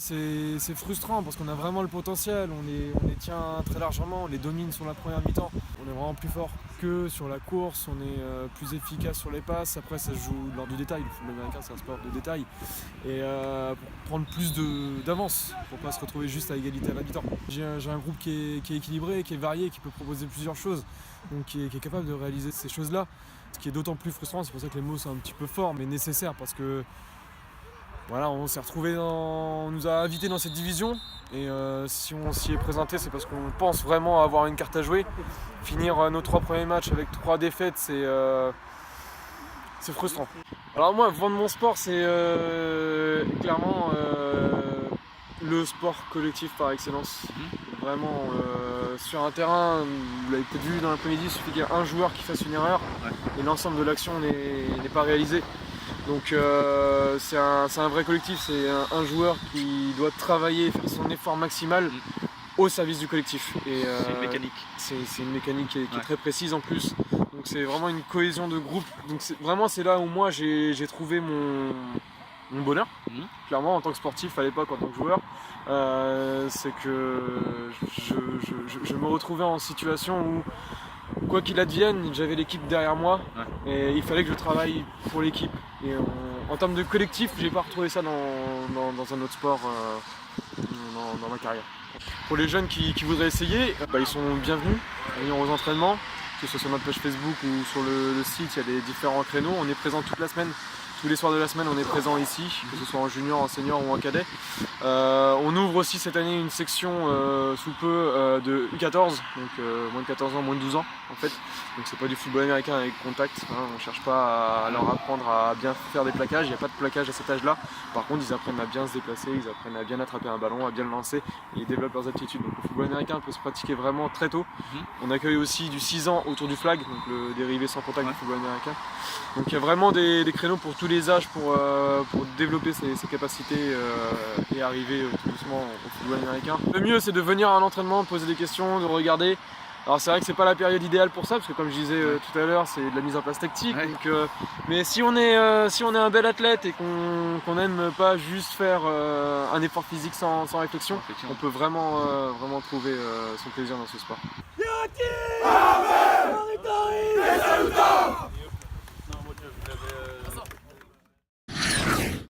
C'est frustrant parce qu'on a vraiment le potentiel, on les tient très largement, on les domine sur la première mi-temps. On est vraiment plus fort que sur la course, on est plus efficace sur les passes. Après ça se joue lors du détail, le football américain c'est un sport de détail. Et pour prendre plus d'avance, pour pas se retrouver juste à égalité à la mi-temps. J'ai un groupe qui est équilibré, qui est varié, qui peut proposer plusieurs choses, donc qui est capable de réaliser ces choses-là. Ce qui est d'autant plus frustrant, c'est pour ça que les mots sont un petit peu forts, mais nécessaires parce que voilà, on s'est retrouvé on nous a invités dans cette division et si on s'y est présenté, c'est parce qu'on pense vraiment avoir une carte à jouer. Finir nos 3 premiers matchs avec 3 défaites, c'est frustrant. Alors moi, vendre mon sport, c'est clairement le sport collectif par excellence. Vraiment, sur un terrain, vous l'avez peut-être vu dans l'après-midi, il suffit qu'il y ait un joueur qui fasse une erreur et l'ensemble de l'action n'est pas réalisé. Donc c'est un vrai collectif, c'est un joueur qui doit travailler, faire son effort maximal au service du collectif. C'est une mécanique. C'est une mécanique qui est très précise en plus. Donc c'est vraiment une cohésion de groupe. Donc c'est là où moi j'ai trouvé mon bonheur. Clairement en tant que sportif à l'époque, en tant que joueur, c'est que je me retrouvais en situation où quoi qu'il advienne, j'avais l'équipe derrière moi et il fallait que je travaille pour l'équipe. Et en termes de collectif, j'ai pas retrouvé ça dans un autre sport dans ma carrière. Pour les jeunes qui voudraient essayer, ils sont bienvenus à venir aux entraînements, que ce soit sur notre page Facebook ou sur le site, il y a des différents créneaux. On est présent toute la semaine. Tous les soirs de la semaine, on est présent ici, que ce soit en junior, en senior ou en cadet. On ouvre aussi cette année une section sous peu de U14, donc moins de 14 ans, moins de 12 ans en fait. Donc c'est pas du football américain avec contact, on ne cherche pas à leur apprendre à bien faire des plaquages, il n'y a pas de plaquage à cet âge-là. Par contre, ils apprennent à bien se déplacer, ils apprennent à bien attraper un ballon, à bien le lancer et ils développent leurs aptitudes. Donc le football américain peut se pratiquer vraiment très tôt. On accueille aussi du 6 ans autour du flag, donc le dérivé sans contact du football américain. Donc il y a vraiment des créneaux pour tous les âges pour développer ses capacités et arriver tout doucement au football américain. Le mieux c'est de venir à l'entraînement, de poser des questions, de regarder. Alors c'est vrai que c'est pas la période idéale pour ça parce que comme je disais tout à l'heure c'est de la mise en place tactique. Donc, mais si on est un bel athlète et qu'on n'aime pas juste faire un effort physique sans réflexion, on peut vraiment trouver son plaisir dans ce sport.